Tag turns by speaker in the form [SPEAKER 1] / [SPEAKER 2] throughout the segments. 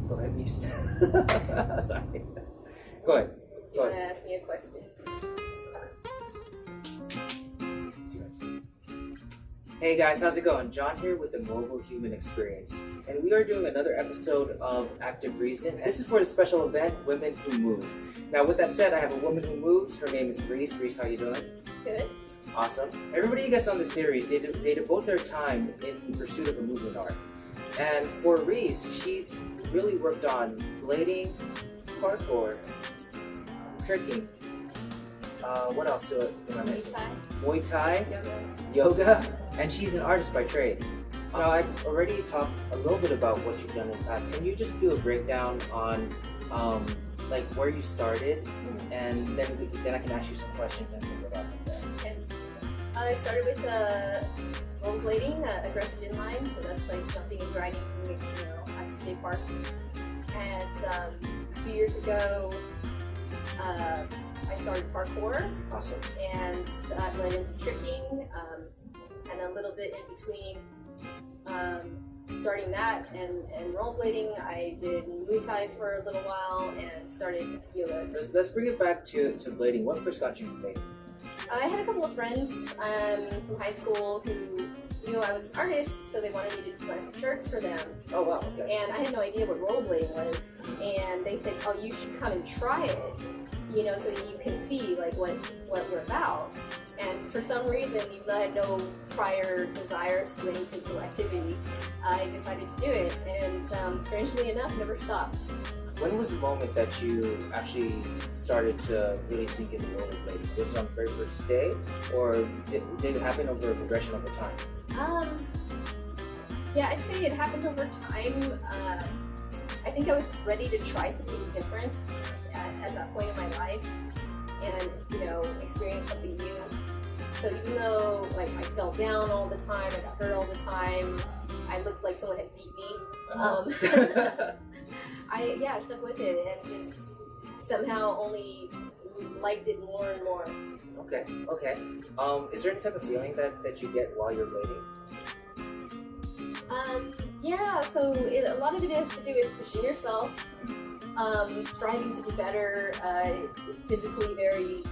[SPEAKER 1] Go ahead, Reese. Sorry. Go ahead.
[SPEAKER 2] Do you want to ask me a question?
[SPEAKER 1] Hey guys, how's it going? John here with the Mobile Human Experience, and we are doing another episode of Active Reason. This is for the special event, Women Who Move. Now, with that said, I have a woman who moves. Her name is Reese. Reese, how you doing?
[SPEAKER 2] Good.
[SPEAKER 1] Awesome. Everybody who gets on the series, they devote their time in pursuit of a movement art. And for Reese, she's really worked on blading, parkour, tricking. What else do I miss? Muay Thai, yoga, and she's an artist by trade. So I've already talked a little bit about what you've done in the past. Can you just do a breakdown on like where you started, and then I can ask you some questions and we'll go off from there.
[SPEAKER 2] Okay. I started with rollerblading, aggressive inline, so that's like jumping and grinding, at the skate park. And a few years ago, I started parkour.
[SPEAKER 1] Awesome.
[SPEAKER 2] And that led into tricking, and a little bit in between starting that and rollerblading, I did Muay Thai for a little while and started yoga.
[SPEAKER 1] Let's bring it back to blading. What first got you into blading?
[SPEAKER 2] I had a couple of friends from high school who knew I was an artist, so they wanted me to design some shirts for them.
[SPEAKER 1] Oh wow, okay.
[SPEAKER 2] And I had no idea what rollerblading was, and they said, "Oh, you should come and try it, so you can see like what we're about." And for some reason, even though I had no prior desire to do any physical activity, I decided to do it, and strangely enough, never stopped.
[SPEAKER 1] When was the moment that you actually started to really sink into rollerblading? Was it on the very first day, or did it happen over a progression over time?
[SPEAKER 2] Yeah, I'd say it happened over time. I think I was just ready to try something different at that point in my life, and experience something new. So even though I fell down all the time, I got hurt all the time, I looked like someone had beat me. I stuck with it and just somehow only liked it more and more.
[SPEAKER 1] Okay. Is there any type of feeling that you get while you're blading?
[SPEAKER 2] Yeah, so a lot of it has to do with pushing yourself, striving to do better. It's physically very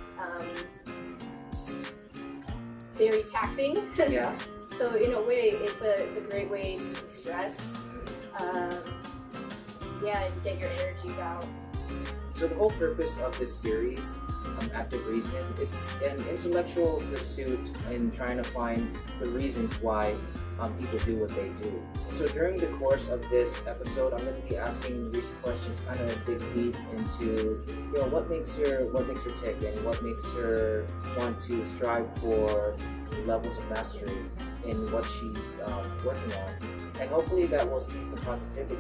[SPEAKER 2] taxing.
[SPEAKER 1] Yeah.
[SPEAKER 2] So in a way, it's a great way to de-stress. And get your energies out.
[SPEAKER 1] So the whole purpose of this series, Active Reason, it's an intellectual pursuit in trying to find the reasons why people do what they do. So during the course of this episode, I'm going to be asking Reese questions, kind of dig deep into, what makes her tick, and what makes her want to strive for levels of mastery in what she's working on. And hopefully that will see some positivity.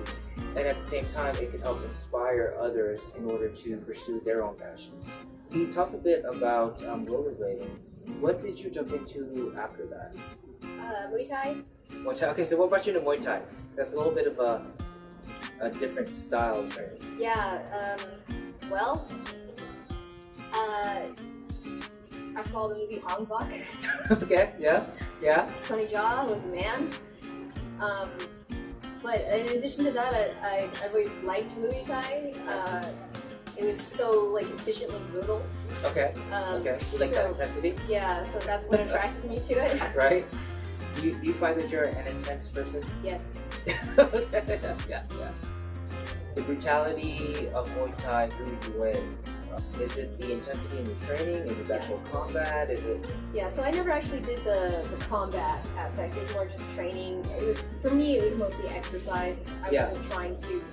[SPEAKER 1] And at the same time, it can help inspire others in order to pursue their own passions. We talked a bit about rollerblading. What did you jump into after that?
[SPEAKER 2] Muay Thai.
[SPEAKER 1] Muay Thai. Okay, so what brought you to Muay Thai? That's a little bit of a different style of training.
[SPEAKER 2] Yeah, I saw the movie Hong Bak.
[SPEAKER 1] Okay, yeah.
[SPEAKER 2] Tony Jaa was a man. But in addition to that, I've always liked Muay Thai. It was so efficiently brutal.
[SPEAKER 1] Okay. You like that intensity?
[SPEAKER 2] Yeah, so that's what attracted me to it.
[SPEAKER 1] Right. Do you find that you're an intense person?
[SPEAKER 2] Yes.
[SPEAKER 1] Yeah. The brutality of Muay Thai drew you in. Is it the intensity in the training? Is it the actual combat? Is it?
[SPEAKER 2] Yeah, so I never actually did the combat aspect. It was more just training. For me, it was mostly exercise. I wasn't trying to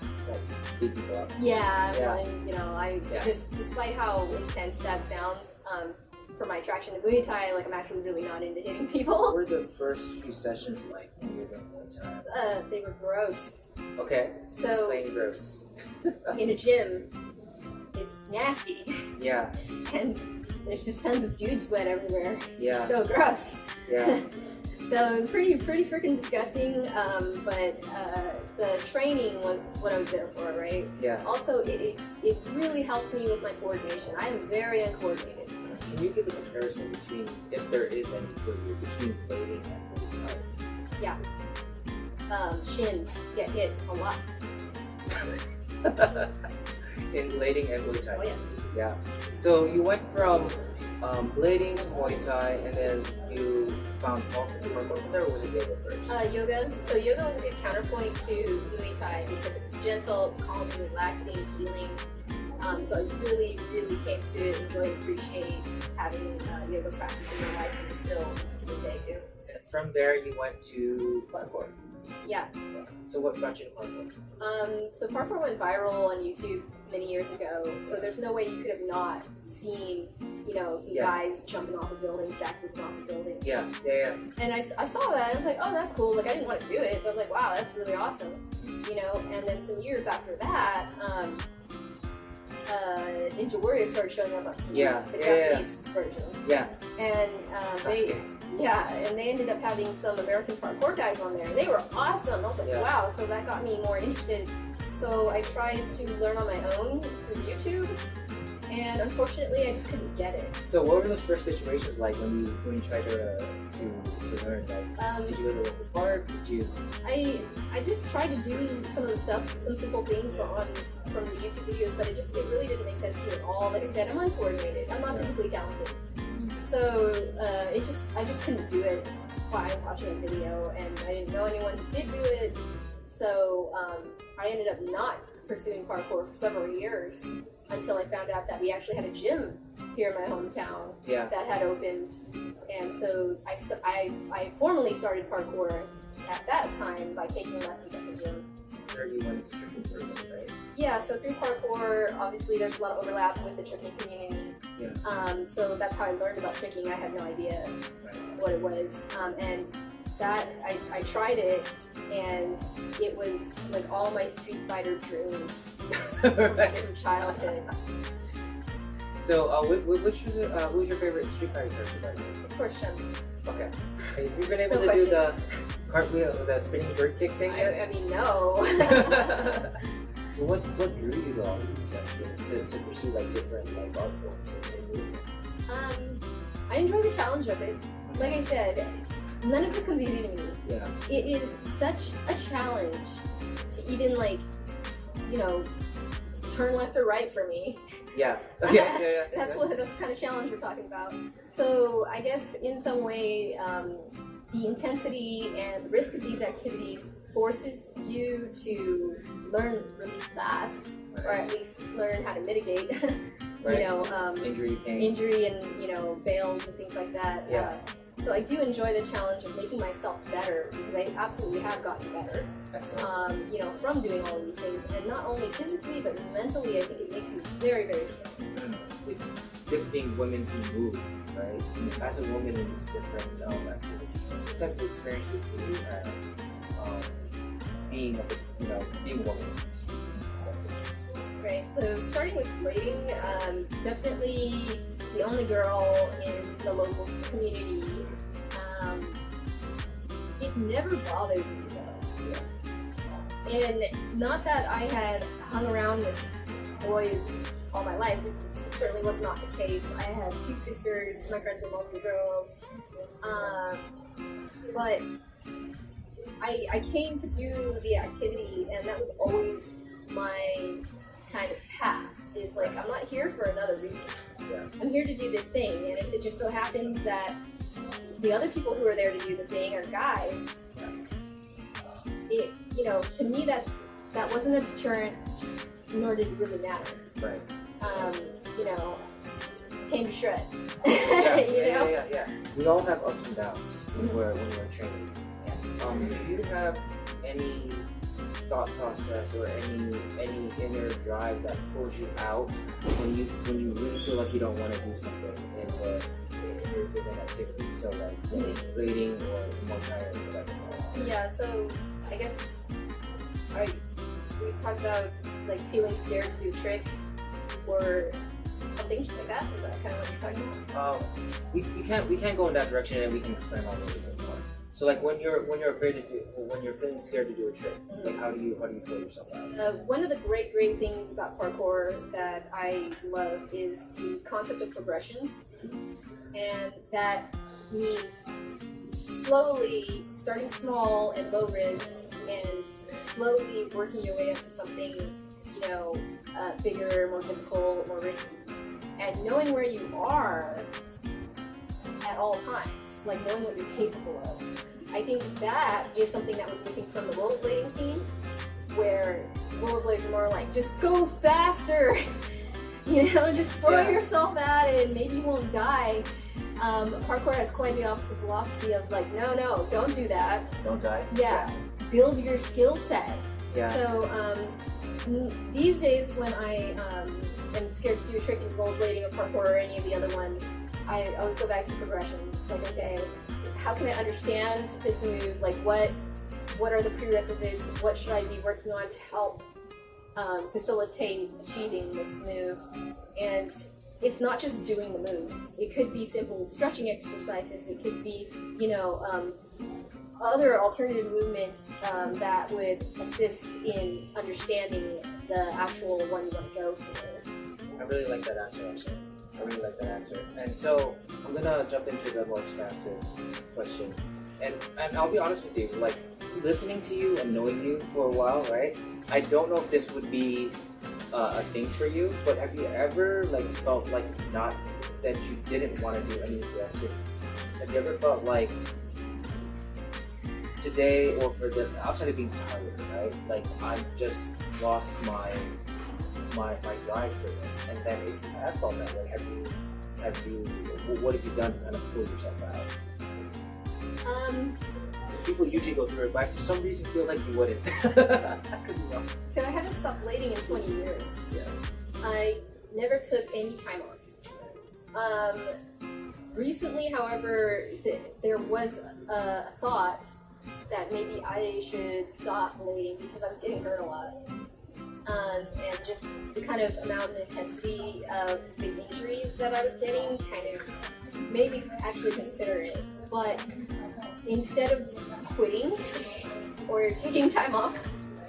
[SPEAKER 1] beat people up.
[SPEAKER 2] Just despite how intense that sounds, for my attraction to Muay Thai, I'm actually really not into hitting people.
[SPEAKER 1] What were the first few sessions like when you were doing Muay Thai?
[SPEAKER 2] They were gross.
[SPEAKER 1] Okay.
[SPEAKER 2] So
[SPEAKER 1] explain gross.
[SPEAKER 2] In a gym, it's nasty.
[SPEAKER 1] Yeah.
[SPEAKER 2] And there's just tons of dude sweat everywhere.
[SPEAKER 1] Yeah.
[SPEAKER 2] So gross.
[SPEAKER 1] Yeah.
[SPEAKER 2] So it was pretty freaking disgusting. But the training was what I was there for, right?
[SPEAKER 1] Yeah.
[SPEAKER 2] Also, it really helped me with my coordination. I am very uncoordinated.
[SPEAKER 1] Can you give a comparison between, if there is any for you, between blading and Muay Thai?
[SPEAKER 2] Yeah. Shins get hit a lot.
[SPEAKER 1] in blading and Muay Thai.
[SPEAKER 2] Oh yeah.
[SPEAKER 1] Yeah. So you went from blading to Muay Thai, and then you found parkour there, or was it yoga first?
[SPEAKER 2] Yoga. So yoga was a good counterpoint to Muay Thai because it's gentle, it's calming, relaxing, healing. So I really, really came to enjoy and appreciate having yoga practice in my life, and still to this day do.
[SPEAKER 1] And from there, you went to parkour.
[SPEAKER 2] Yeah.
[SPEAKER 1] So what brought you to parkour?
[SPEAKER 2] So parkour went viral on YouTube many years ago. So there's no way you could have not seen, some guys jumping off of buildings, backflipping off of buildings.
[SPEAKER 1] Yeah.
[SPEAKER 2] And I saw that and I was like, oh, that's cool. Like I didn't want to do it, but I was like, wow, that's really awesome. And then some years after that, Ninja Warrior started showing up on TV, the Japanese version.
[SPEAKER 1] Yeah.
[SPEAKER 2] And they ended up having some American parkour guys on there. And they were awesome. I was like, wow. So that got me more interested. So I tried to learn on my own through YouTube, and unfortunately, I just couldn't get it.
[SPEAKER 1] So what were the first situations like when you tried to learn? Like, did you go to the park? Did you?
[SPEAKER 2] I just tried to do some of the stuff, some simple things from the YouTube videos, but it really didn't make sense to me at all. Like I said, I'm uncoordinated. I'm not physically talented, so I just couldn't do it by watching a video, and I didn't know anyone who did do it. So I ended up not pursuing parkour for several years until I found out that we actually had a gym here in my hometown that had opened, and so I formally started parkour at that time by taking lessons at the gym.
[SPEAKER 1] Where you went to tricking first, right?
[SPEAKER 2] Yeah, so through parkour, obviously there's a lot of overlap with the tricking community.
[SPEAKER 1] Yeah.
[SPEAKER 2] So that's how I learned about tricking. I had no idea what it was, and that I tried it, and it was like all my Street Fighter dreams from childhood.
[SPEAKER 1] So, who was your favorite Street Fighter character?
[SPEAKER 2] Of course, Chun.
[SPEAKER 1] Okay. Have you been able to do the cartwheel, the spinning bird kick thing yet?
[SPEAKER 2] I mean, no.
[SPEAKER 1] So what drew you to all these to pursue like different like art forms?
[SPEAKER 2] I enjoy the challenge of it. Like I said, none of this comes easy to me.
[SPEAKER 1] Yeah.
[SPEAKER 2] It is such a challenge to even turn left or right for me.
[SPEAKER 1] Yeah.
[SPEAKER 2] That's the kind of challenge we're talking about. So I guess in some way, the intensity and the risk of these activities forces you to learn really fast, or at least learn how to mitigate, injury and fails and things like that.
[SPEAKER 1] Yeah.
[SPEAKER 2] So I do enjoy the challenge of making myself better, because I absolutely have gotten better.
[SPEAKER 1] Excellent.
[SPEAKER 2] From doing all of these things, and not only physically but mentally, I think it makes you very, very strong.
[SPEAKER 1] Just being women who move, right? As a woman in these different activities, what type of experiences do you have being a woman in these activities?
[SPEAKER 2] Right. So starting with blading, definitely the only girl in the local community. It never bothered me though. And not that I had hung around with boys all my life. It certainly was not the case. I had two sisters. My friends were mostly girls. But I came to do the activity, and that was always my kind of path. Is like, I'm not here for another reason. I'm here to do this thing, and if it just so happens that the other people who are there to do the thing are guys, to me that wasn't a deterrent, nor did it really matter.
[SPEAKER 1] Right.
[SPEAKER 2] Came to shred.
[SPEAKER 1] Yeah. We all have ups and downs when we're training. Do you have any thought process or any inner drive that pulls you out when you really feel like you don't want to do something in your given activity? So like say blading or Muay Thai or whatever.
[SPEAKER 2] Yeah. So I guess we talked about like feeling scared to do a trick or something like that. Is that kind of what you're talking about?
[SPEAKER 1] We can't go in that direction, and we can expand on it a little bit more. So like when you're afraid to do, when you're feeling scared to do a trick, like how do you pull yourself out?
[SPEAKER 2] One of the great things about parkour that I love is the concept of progressions, and that means slowly starting small and low risk, and slowly working your way up to something bigger, more difficult, more risky. And knowing where you are at all times, like knowing what you're capable of. I think that is something that was missing from the rollerblading scene, where rollerblades are more like, just go faster, you know, just throw yourself at it and maybe you won't die. Parkour has quite the opposite philosophy of like, no, don't do that.
[SPEAKER 1] Don't die?
[SPEAKER 2] Yeah. Build your skill set.
[SPEAKER 1] Yeah.
[SPEAKER 2] So these days when I am scared to do a trick in rollerblading or parkour or any of the other ones, I always go back to progressions. It's like, okay, how can I understand this move? Like what are the prerequisites? What should I be working on to help facilitate achieving this move? And it's not just doing the move. It could be simple stretching exercises. It could be, you know, other alternative movements that would assist in understanding the actual one you want to go for.
[SPEAKER 1] I really like that answer, actually. I really like that answer. And so I'm gonna jump into the more expansive question. And I'll be honest with you, like listening to you and knowing you for a while, right? I don't know if this would be a thing for you, but have you ever like felt like not that you didn't want to do any of the activities? Have you ever felt like today or for the outside of being tired, right? Like I just lost my drive for this. And then if you have felt that way, what have you done to kind of pull yourself out? People usually go through it, but I for some reason feel like you wouldn't. I could be wrong.
[SPEAKER 2] So I haven't stopped blading in 20 years.
[SPEAKER 1] Yeah.
[SPEAKER 2] I never took any time off. Recently, however, there was a thought that maybe I should stop blading because I was getting hurt a lot. And just the kind of amount and intensity of the injuries that I was getting kind of made me actually consider it. But instead of quitting or taking time off,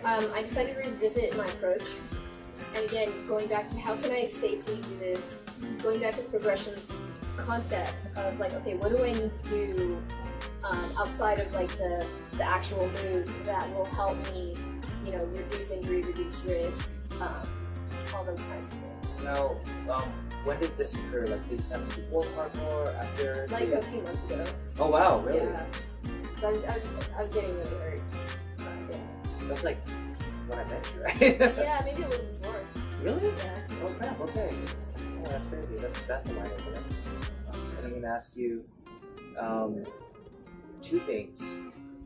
[SPEAKER 2] I decided to revisit my approach. And again, going back to how can I safely do this, going back to progression's concept of like, okay, what do I need to do outside of like the actual move that will help me, you know, reduce injury, reduce risk, all those kinds of things.
[SPEAKER 1] Now, when did this occur? Like, did this happen before parkour, after?
[SPEAKER 2] Like a few months ago.
[SPEAKER 1] Oh wow, really?
[SPEAKER 2] Yeah. So I was getting really hurt. Yeah.
[SPEAKER 1] That's like when I met you, right?
[SPEAKER 2] Yeah, maybe a little before.
[SPEAKER 1] Really?
[SPEAKER 2] Yeah.
[SPEAKER 1] Oh crap, okay. Oh, that's crazy. That's the line opener. And I'm gonna ask you two things.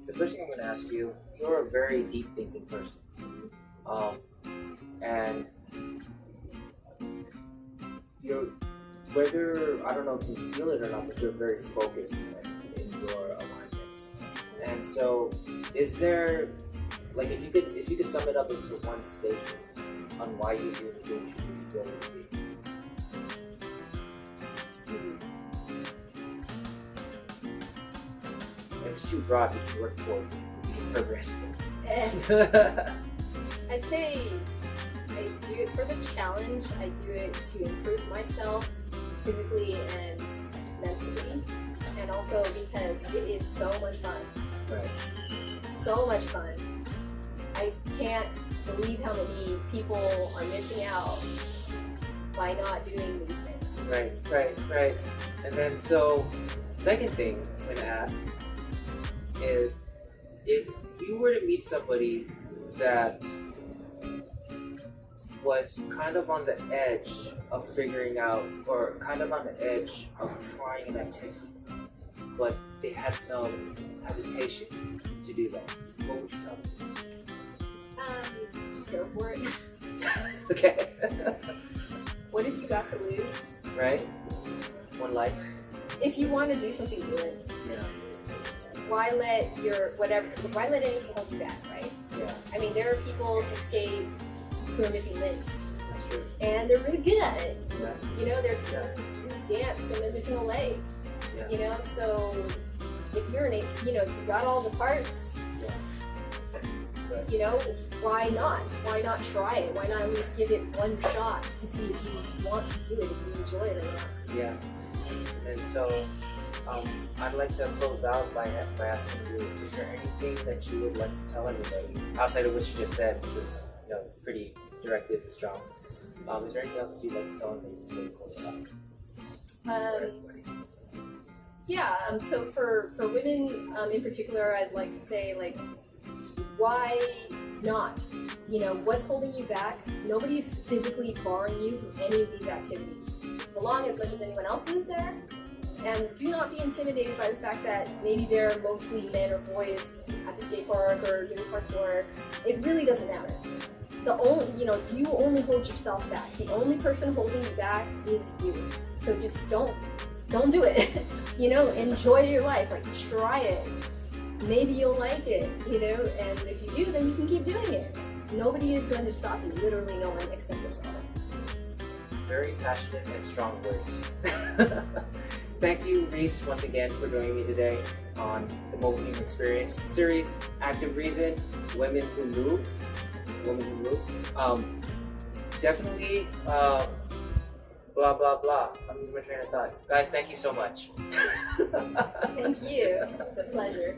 [SPEAKER 1] The first thing I'm gonna ask you, you're a very deep thinking person. And you're, whether, I don't know if you feel it or not, but you're very focused in your alignments. And so, is there, like, if you could sum it up into one statement on why you do what you do, what would it be? If it's too broad, you can work towards it. You can progress it.
[SPEAKER 2] I'd say I do it for the challenge. I do it to improve myself physically and mentally, and also because it is so much fun.
[SPEAKER 1] Right.
[SPEAKER 2] So much fun. I can't believe how many people are missing out by not doing these things.
[SPEAKER 1] Right. And then, so, second thing I'm going to ask is, if you were to meet somebody that was kind of on the edge of figuring out, or kind of on the edge of trying an activity, but they had some hesitation to do that, what would you tell them?
[SPEAKER 2] Just go for it.
[SPEAKER 1] Okay.
[SPEAKER 2] What have you got to lose?
[SPEAKER 1] Right? One life.
[SPEAKER 2] If you want to do something, do it.
[SPEAKER 1] Yeah.
[SPEAKER 2] Why let anything hold you back, right?
[SPEAKER 1] Yeah.
[SPEAKER 2] I mean, there are people who skate who are missing limbs,
[SPEAKER 1] That's true.
[SPEAKER 2] and they're really good at it.
[SPEAKER 1] Yeah.
[SPEAKER 2] You know, they're who dance and they're missing a leg.
[SPEAKER 1] Yeah.
[SPEAKER 2] You know, so if you're if you got all the parts,
[SPEAKER 1] Yeah. Right.
[SPEAKER 2] you know, why not? Why not try it? Why not at least give it one shot to see if you want to do it, if you enjoy it or not?
[SPEAKER 1] Yeah. And so, I'd like to close out by asking you, is there anything that you would like to tell everybody, outside of what you just said, which was, pretty directed and strong? Is there anything else that you'd like to tell them that you close
[SPEAKER 2] Yeah, so for women in particular, I'd like to say, like, why not? You know, what's holding you back? Nobody's physically barring you from any of these activities. Belong as much as anyone else who is there, and do not be intimidated by the fact that maybe there are mostly men or boys at the skate park or doing parkour. It really doesn't matter. You only hold yourself back. The only person holding you back is you. So just don't do it. You know, enjoy your life. Like, try it. Maybe you'll like it, you know, and if you do, then you can keep doing it. Nobody is going to stop you, literally no one except yourself.
[SPEAKER 1] Very passionate and strong words. Thank you, Reese, once again for joining me today on the Mobile Human Experience series, Active Reason, Women Who Move. Definitely, blah, blah, blah. I'm losing my train of thought. Guys, thank you so much.
[SPEAKER 2] Thank you. It's a pleasure.